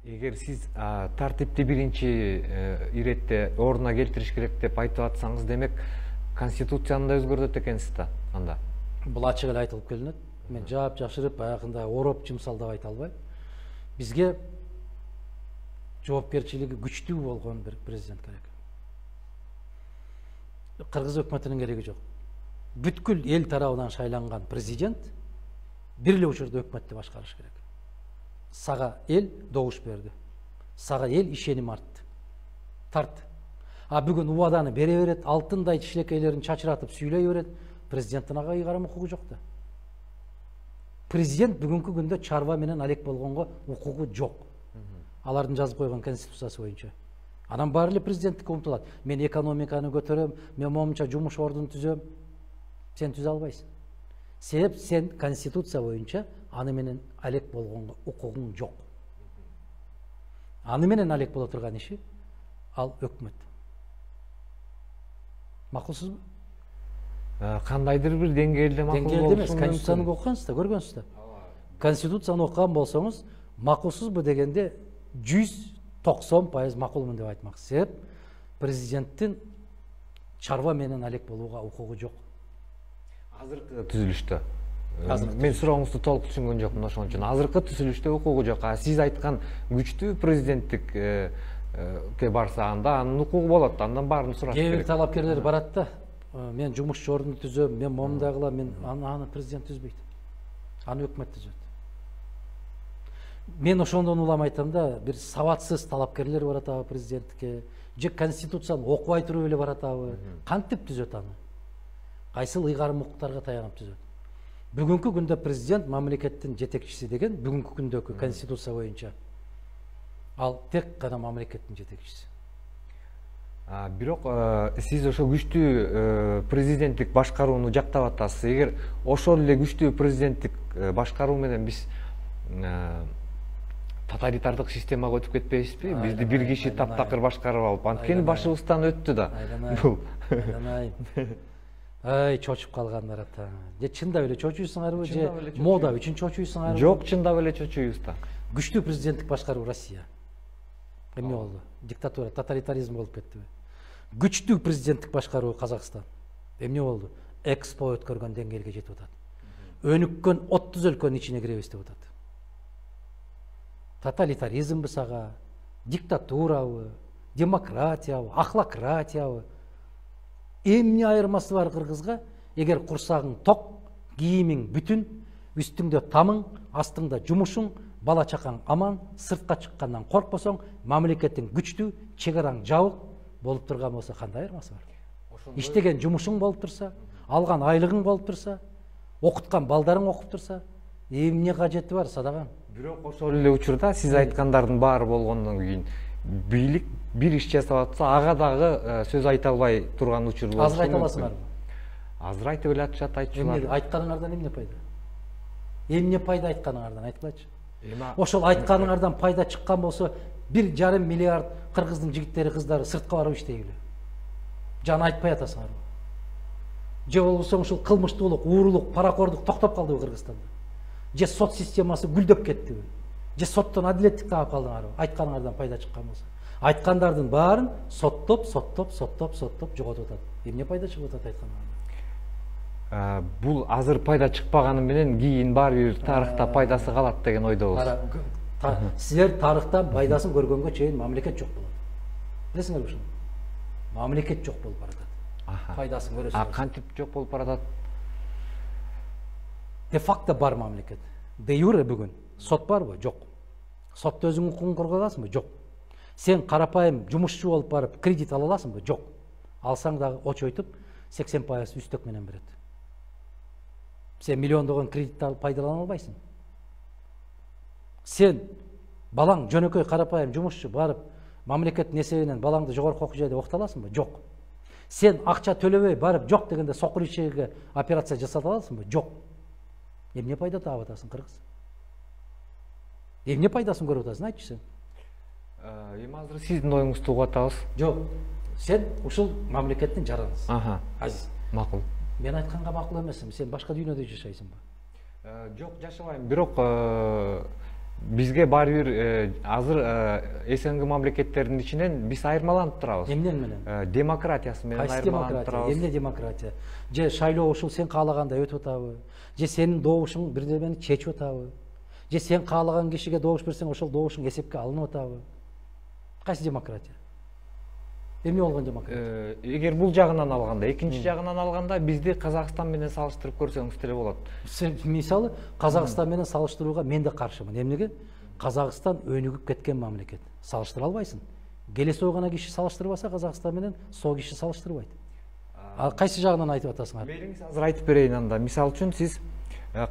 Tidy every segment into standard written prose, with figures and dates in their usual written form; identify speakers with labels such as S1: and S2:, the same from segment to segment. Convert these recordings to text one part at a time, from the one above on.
S1: Эгер сиз тартипти биринчи иретте ордуна келтириш керек деп айтып атсаңыз, демек конституцияны да өзгөртөт экенсиз да анда.
S2: Бул ачык эле айтылып келинет. Мен жаап жашырып баягындай ороп жымсал деп айта албайм. Бизге жоопкерчилиги күчтүү болгон бир президент керек. Кыргыз өкмөтүнүн кереги жок. Бүткүл эл тарабынан шайланган президент бир эле учурда өкмөттү башкарыш керек. Сага эл добуш берди. Сага эл ишеним артты. Тарт. А бүгүн убаданы бере берет, алтындай тишлекейлерин чачыратып сүйлөй берет. Президенттин ага ыйгарым укугу жок да. Президент бүгүнкү күндө чарба менен алек болгонго укугу жок. Алардын жазып койгон конституциясы боюнча. Анан баары эле президенттикке умтулат. Мен экономиканы көтөрөм, мен момунча жумуш ордун түзөм. Сен түзө албайсың. Себеп сен конституция боюнча аны менен алек болгонго укугуң жок. Аны менен алек боло турган иши ал өкмөт. Макулсузбу?
S1: Кандайдыр бир деңгээлде макул болушу мүмкүн.
S2: Эмес, конституцияны окугансыздар, көргөнсүздөр. Конституцияны окуган болсоңуз, макулсузбу дегенде 190% макулмун деп айтмак. Себеп президенттин чарба менен алек болууга укугу жок.
S1: Азыркы түзүлүштө. Мен сурооңузду толук түшүнгөн жокмун, ошон үчүн. Азыркы түзүлүштө укугу жок. Сиз айткан күчтүү президенттикке барса, анда анын укугу болот. Андан баарын сураш керек.
S2: Кээ бир талапкерлер барат да. Мен жумушчу ордун түзөм, мен момундай кылам, мен аны президент түзбөйт. Аны өкмөт түзөт. Мен ошондон улам айтам да, бир сабатсыз талапкерлер баратабы президенттикке, же конституцияны окубай туруп эле баратабы, кантип түзөт аны? Кайсыл ыйгарым укуктарга таянып түзөт? Бүгүнкү күндө президент мамлекеттин жетекчиси деген бүгүнкү күндөгү конституция боюнча ал тек гана мамлекеттин жетекчиси.
S1: Бирок сиз ошо күчтүү президенттик башкарууну жактап атасыз. Эгер ошол эле күчтүү президенттик башкаруу менен биз тоталитардык системага өтүп кетпейбизби? Бизди бир киши таптакыр башкарып алып, анткени башыбыздан өттү да.
S2: Ай, чочуп калгандар ата. Же чындап эле чочуйсуңарбы, же мода үчүн чочуйсуңарбы?
S1: Жок, чындап эле чочуйбуз да.
S2: Күчтүү президенттик башкаруу Россия. Эмне болду? Диктатура, тоталитаризм болуп кеттиби? Күчтүү президенттик башкаруу Казакстан. Эмне болду? Экспо өткөргөн деңгээлге жетип атат. Өнүккөн 30 өлкөнүн ичине киребиз деп атат. Тоталитаризмби сага, диктатурабы, демократиябы, ахлакратиябы? Эмне айырмасы бар кыргызга? Эгер курсагың ток, кийимиң бүтүн, үстүңдө тамың, астыңда жумушуң, бала чакаң аман, сыртка чыккандан коркпосоң, мамлекетиң күчтүү, чек араң жабык болуп турган болсо кандай айырмасы бар? Иштеген жумушуң болуп турса, алган айлыгың болуп турса, окуткан балдарың окуп турса, эмне кажети бар садаган?
S1: Бирок ошол эле учурда сиз айткандардын баары болгондон кийин бийлик бир иш жасап атса, ага дагы сөз айта албай турган учур болушу мүмкүн.
S2: Азыр айта аласыңарбы?
S1: Азыр айтып эле атышат айтчылар.
S2: Эмне айтканыңардан эмне пайда? Эмне пайда айтканыңардан айткылачы? Ошол айтканыңардан пайда чыккан болсо, 1,5 миллиард кыргыздын жигиттери, кыздары сыртка барып иштейбиле. Жана айтпай атасыңарбы? Же болбосо ушул кылмыштуулук, уурулук, паракордук токтоп калдыбы Кыргызстанда? Же сот системасы гүлдөп кеттиби? Же соттон адилеттикти алып калдыңарбы? Айтканыңардан пайда чыккан болсо. Айткандардын баарын соттоп жоготуп атат. Эмне пайда чыгып атат айтканыңардан?
S1: Бул азыр пайда чыкпаганы менен кийин баары бир тарыхта пайдасы калат деген ойдобуз.
S2: Силер тарыхтан пайдасын көргөнгө чейин мамлекет жок болот. Билесиңерби ушуну? Мамлекет жок болуп баратат. Пайдасын көрөсүңөр.
S1: Кантип жок болуп баратат?
S2: Де факто бар мамлекет. Де юре бүгүн сот барбы? Жок. Сотто өзүңдүн укугуңду коргой аласыңбы? Жок. Сен карапайым жумушчу болуп барып кредит ала аласыңбы? Жок. Алсаң дагы очойтуп 80% үстөк менен берет. Сен миллиондогон кредитти алып пайдалана албайсың. Сен балаң жөнөкөй карапайым жумушчу барып мамлекеттин эсебинен балаңды жогорку окуу жайда окута аласыңбы? Жок. Сен акча төлөбөй барып жок дегенде сокур ичеге операция жасата аласыңбы? Жок. Эмне пайда таап атасың кыргыз? Эмне пайдасын көрүп атасың, айтчы сен?
S1: Эми азыр сиздин оюңузду угуп атабыз.
S2: Жок. Сен ушул мамлекеттин жаранысың. Азиз.
S1: Макул.
S2: Мен айтканга макул эмесмин. Сен башка дүйнөдө жашайсыңбы?
S1: Жок, жашабайм. Бирок бизге баары бир азыр СНГ мамлекеттеринин ичинен биз айырмаланып турабыз.
S2: Эмне менен?
S1: Демократиясы менен айырмаланып турабыз.
S2: Эмне демократия? Же шайлоо ушул сен каалагандай өтүп атабы? Же сенин добушуң бирдемени чечип атабы? Же сен каалаган кишиге добуш берсең ошол добушуң эсепке алынып атабы? Кайсы демократия? Эмне болгон демократия?
S1: Эгер бул жагынан алганда, экинчи жагынан алганда бизди Казакстан менен салыштырып көрсөңүз деле болот.
S2: Мисалы Казакстан менен салыштырууга мен да каршымын. Эмнеге? Казакстан өнүгүп кеткен мамлекет. Салыштыра албайсың. Келе сойгон киши салыштырбаса Казакстан менен сол киши салыштырбайт. Ал кайсы жагынан айтып атасың?
S1: Мейлиңиз азыр айтып берейин анда. Мисалы үчүн сиз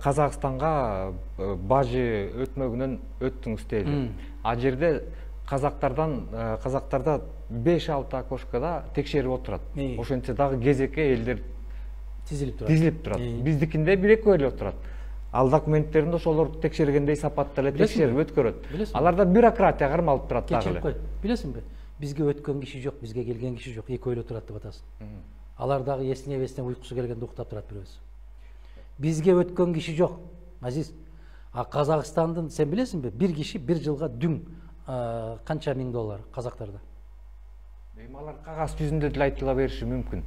S1: Казакстанга бажы өтмөгүнөн өттүңүз дейли. А жерде казактарда 5-6 окошкада текшерип отурат. Ошентсе дагы кезекке элдер тизилип турат. Биздикинде 1-2 эле отурат. Ал документтеринде ошолорду текшергендей сапатта эле текшерип өткөрөт. Аларда бюрократия кармалып турат дагы эле.
S2: Билесиңби? Бизге өткөн киши жок, бизге келген киши жок. Экөөлө турат деп атасың. Алар дагы эсине уйкусу келгенде уктап турат бирөөсү. Бизге өткөн киши жок, Азиз. А Казакстандын сен билесиңби? Бир киши бир жылга дүң канча миң доллар казактарда.
S1: Алар кагаз жүзүндө деле айтыла бериши мүмкүн.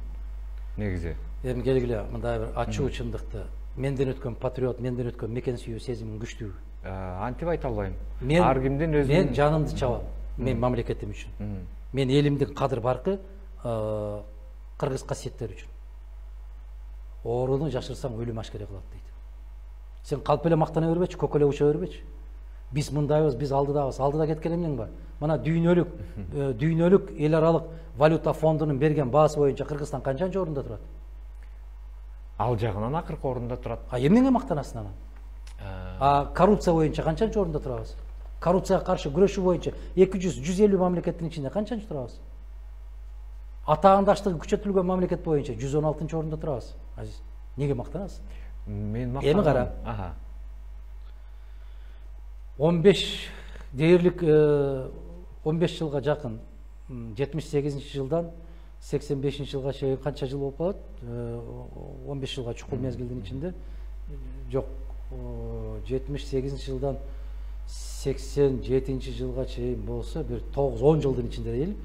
S1: Негизи.
S2: Эми келгиле, мындай бир ачуу чындыкты. Менден өткөн патриот, менден өткөн мекен сүйүү сезимим күчтүү.
S1: Антип айта албайм. Ар кимдин өзүнүн
S2: мен жанымды чабам. Мен мамлекетим үчүн. Мен элимдин кадыр баркы кыргыз касиеттери үчүн. Ооруну жашырсаң өлүм ашкере кылат дейт. Сен калп эле мактана бербечи, көк эле уча бербечи. Биз мындайбыз, биз алдыдабыз. Алдыда кеткен эмнең бар? Мына дүйнөлүк эл аралык валюта фондунун берген баасы боюнча Кыргызстан канчанчы орунда турат?
S1: Ал жагынан акыркы орунда турат.
S2: Эмнеге мактанасың анан? Коррупция боюнча канчанчы орунда турабыз? Коррупцияга каршы күрөшүү боюнча 200-150 мамлекеттин ичинде канчанчы турабыз? Атаандаштыгы күчөтүлгөн мамлекет боюнча 116-чы орунда турабыз. Азиз, неге мактанасың?
S1: Мен мактанам.
S2: Эми кара. 15 дээрлик 15 жылга жакын 78-жылдан 85-жылга чейин канча жыл болуп калат? 15 жылга чукул мезгилдин ичинде жок 78-жылдан 87-жылга чейин болсо бир 9-10 жылдын ичинде дейли.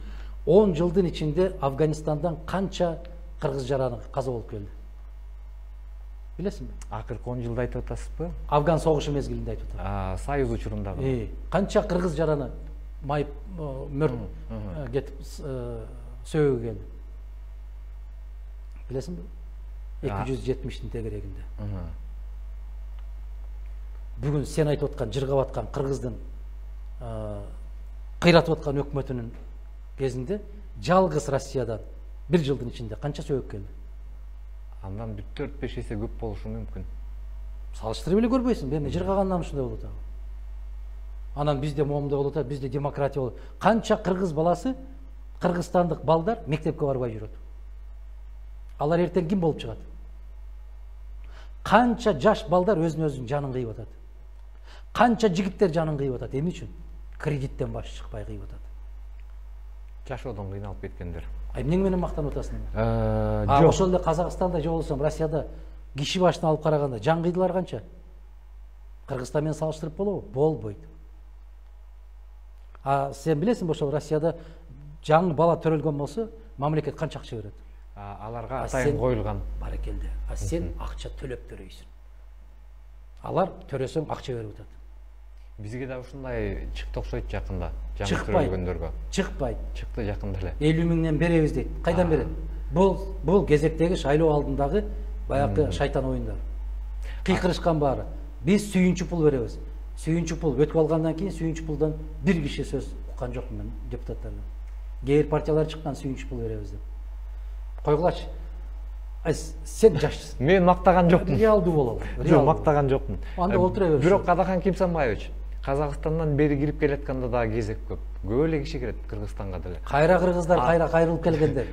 S2: 10 жылдын ичинде Афганистандан канча кыргыз жараны каза болуп келди? Билесиңби?
S1: Акыркы 10 жылда айтып атасызбы?
S2: Афган согушу мезгилинде айтып атам.
S1: Союз учурундагы.
S2: Канча кыргыз жараны майып мөрт кетип сөөгө келди? Билесиңби? 270-тин тегерегинде. Бүгүн сен айтып аткан, жыргап аткан кыргыздын кыйратып аткан өкмөтүнүн кезинде жалгыз Россиядан бир жылдын ичинде канча сөөгө келди?
S1: Андан 4-5 эсе көп болушу мүмкүн.
S2: Салыштырып эле көрбөйсүң, эми жыргагандан ушундай болуп атабы. Анан бизде момундай болуп атат, бизде демократия болот. Канча кыргыз баласы, кыргызстандык балдар мектепке барбай жүрөт. Алар эртең ким болуп чыгат? Канча жаш балдар өзүнүн жанын кыйып атат. Канча жигиттер жанын кыйып атат. Эмне үчүн? Кредиттен баш чыкпай кыйып атат.
S1: Жашоодон кыйналып кеткендер.
S2: Эмне менен мактанып атасың? Ошол эле Казакстанда же болбосо Россияда киши башына алып караганда жан кыйдылар канча? Кыргызстан менен салыштырып болобу? Болбойт. Сен билесиңби, ошол Россияда жаңы бала төрөлгөн болсо, мамлекет канча акча берет?
S1: Аларга атайын коюлган.
S2: Баракелде. Сен акча төлөп төрөйсүң. Алар төрөсөң акча берип атат.
S1: Бизге да ушундай чыкты окшойт жакында. Жаңы төрөлгөндөргө.
S2: Чыкпайт.
S1: Чыкты жакында эле.
S2: 50 миңден беребиз дейт. Кайдан берет? Бул кезектеги шайлоо алдындагы баягы шайтан оюндар. Кыйкырышкан баары. Биз сүйүнчү пул беребиз. Сүйүнчү пул өтүп алгандан кийин сүйүнчү пулдан бир киши сөз уккан жокмун мен депутаттардан. Кээ бир партиялар чыккан сүйүнчү пул беребиз деп. Койгулачы. Сен жашсың.
S1: Мен мактаган жокмун.
S2: Реалдуу бололу.
S1: Жок, мактаган жокмун.
S2: Анда отура бер.
S1: Бирок Кадахан Кимсанбаевич, Казакстандан бери кирип келатканда дагы кезек көп. Көп эле киши кирет Кыргызстанга деле.
S2: Кайра кыргыздар кайра кайрылып келгендер.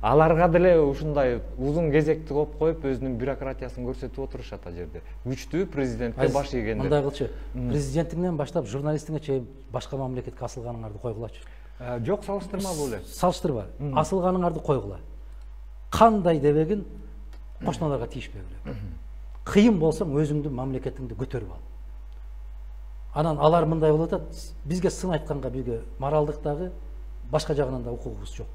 S1: Аларга деле ушундай узун кезекти коюп коюп өзүнүн бюрократиясын көрсөтүп отурушат ал жерде. Күчтүү президентке баш ийгендер.
S2: Мындай кылчы. Президентиңден баштап журналистиңе чейин башка мамлекетке асылганыңарды койгулачы.
S1: Жок, салыштырма бул эле.
S2: Салыштырба. Асылганыңарды койгула. Кандай дебегин кошуналарга тийишпегиле. Кыйын болсоң өзүңдүн мамлекетиңди көтөрүп ал. Анан алар мындай болуп атат, бизге сын айтканга бизге моралдык дагы башка жагынан да укугубуз жок.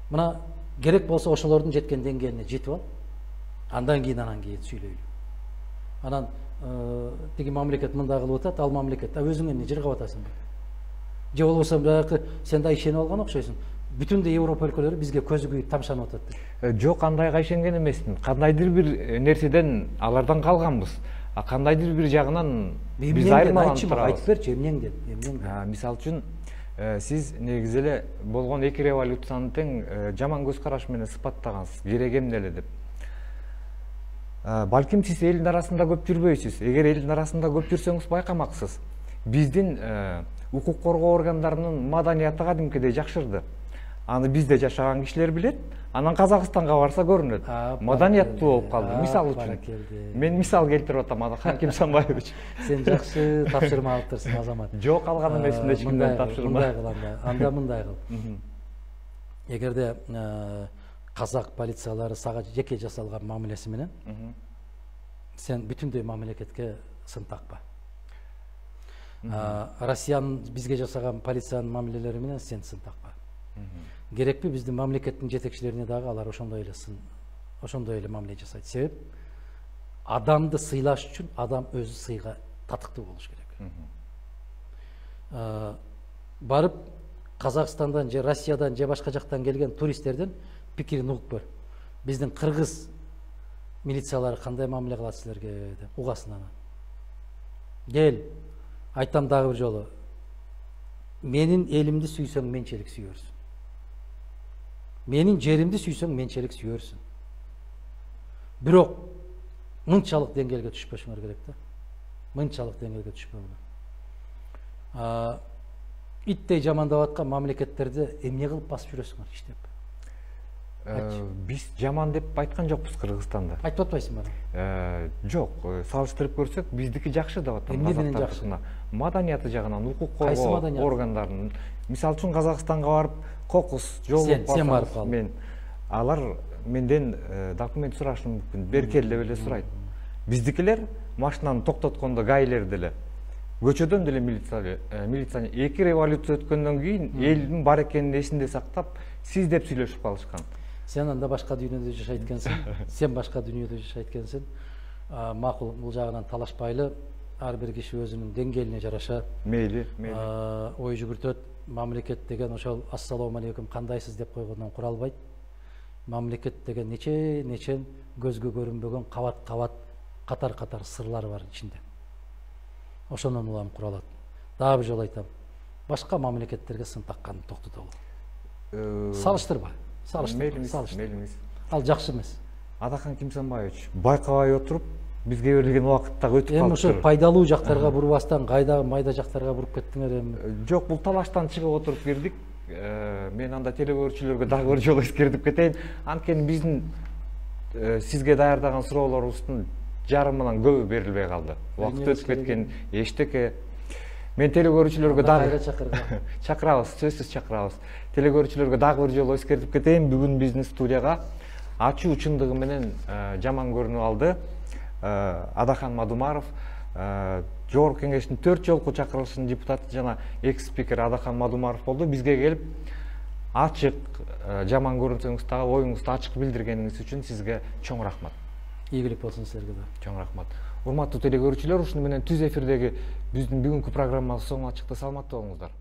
S2: Мына керек болсо ошолордун жеткен деңгээлине жетип ал. Андан кийин сүйлөйлү. Анан тиги мамлекет мындай кылып атат, ал мамлекет өзүң эмне жыргап атасыңбы? Же болбосо баягы сен да ишенип алган окшойсуң. Бүтүндөй Европа өлкөлөрү бизге көзү күйүп тамшанып атат.
S1: Жок, андайга ишенген эмесмин. Кандайдыр бир нерседен алардан калганбыз. Кандайдыр бир жагынан биз айырмаланып турабыз.
S2: Айтып берчи, эмнеңден?
S1: Мисалы үчүн сиз негизи эле болгон эки революцияны тең жаман көз караш менен сыпаттагансыз. Керек эмне эле деп. Балким сиз элдин арасында көп жүрбөйсүз. Эгер элдин арасында көп жүрсөңүз байкамаксыз. Биздин укук коргоо органдарынын маданияты кадимкидей жакшырды. Аны бизде жашаган кишилер билет, анан Казакстанга барса көрүнөт. Маданияттуу болуп калды. Мисалы үчүн. Мен мисал келтирип атам, Хаким Самбаевич.
S2: Сен жакшы тапшырма алып турсуң, Азамат.
S1: Жок, алган эмесмин эч кимден тапшырма.
S2: Мындай кыл анда мындай кыл. Эгерде казак полициялары сага жеке жасалган мамилеси менен сен бүтүндөй мамлекетке сын такпа. Россиянын бизге жасаган полициянын мамилелери менен сен сын такпа. Керекпи биздин мамлекеттин жетекчилерине дагы алар ошондой эле мамиле жасайт. Себеп адамды сыйлаш үчүн адам өзү сыйга татыктуу болуш керек. Барып Казакстандан же Россиядан же башка жактан келген туристтерден пикирин угуп көр. Биздин кыргыз милициялары кандай мамиле кылат силерге деп угасын анан. Кел, айтам дагы бир жолу. Менин элимди сүйсөң менчелик сүйөрсүң. Менин жеримди сүйсөң менчелик сүйөрсүң. Бирок мынчалык деңгээлге түшпөшүңөр керек да. Мынчалык деңгээлге түшпөңүлөр. Иттей жамандап аткан мамлекеттерди эмне кылып басып жүрөсүңөр иштеп?
S1: Биз жаман деп айткан жокпуз Кыргызстанда.
S2: Айтып атпайсыңбы?
S1: Жок, салыштырып көрсөк, биздики жакшы деп атам.
S2: Эмне менен жакшы?
S1: Маданияты жагынан, укук коргоо органдарынын. Мисалы үчүн Казакстанга барып, кокус жолуп
S2: сен барып кал.
S1: Мен алар менден документ сурашы мүмкүн, беркел деп эле сурайт. Биздикилер машинаны токтоткондо гаилер деле көчөдөн деле милиция эки революция өткөндөн кийин элдин бар экенин эсинде сактап, сиз деп сүйлөшүп калышкан.
S2: Сен анда башка дүйнөдө жашайт экенсиң. Сен башка дүйнөдө жашайт экенсиң. Макул, бул жагынан талашпайлы. Ар бир киши өзүнүн деңгээлине жараша
S1: мейли
S2: ой жүгүртөт. Мамлекет деген ошол ассалому алейкум кандайсыз деп койгондон куралбайт. Мамлекет деген нечен көзгө көрүнбөгөн кабат катар сырлар бар ичинде. Ошондон улам куралат. Дагы бир жолу айтам. Башка мамлекеттерге сын такканды токтото бул. Салыштырба.
S1: Мейлиңиз.
S2: Ал жакшы эмес.
S1: Адахан Кимсанбаевич, байкабай отуруп, бизге берилген убакытта өтүп калды.
S2: Эми ошо пайдалуу жактарга бурбастан кайда майда жактарга буруп кеттиңер эми.
S1: Жок, бул талаштан чыгып отуруп кирдик. Мен анда телекөрүүчүлөргө дагы бир жолу эскертип кетейин. Анткени биздин сизге даярдаган суроолорубуздун жарымынан көбү берилбей калды. Убакыт өтүп кеткен эчтеке. Мен телекөрүүчүлөргө дагы чакырабыз, сөзсүз чакырабыз. Телекөрүүчүлөргө дагы бир жолу эскертип кетейин. Бүгүн биздин студияга ачуу чындыгы менен жаман көрүнүп алды Адахан Мадумаров, Жогорку Кеңештин 4 жолку чакырылышынын депутаты жана экс-спикер Адахан Мадумаров болду. Бизге келип ачык жаман көрүнсөңүз дагы оюңузду ачык билдиргениңиз үчүн сизге чоң рахмат.
S2: Ийгилик болсун силерге да.
S1: Чоң рахмат. Урматтуу телекөрүүчүлөр, ушуну менен түз эфирдеги биздин бүгүнкү программабыз соңуна чыкты. Саламаттуу болуңуздар.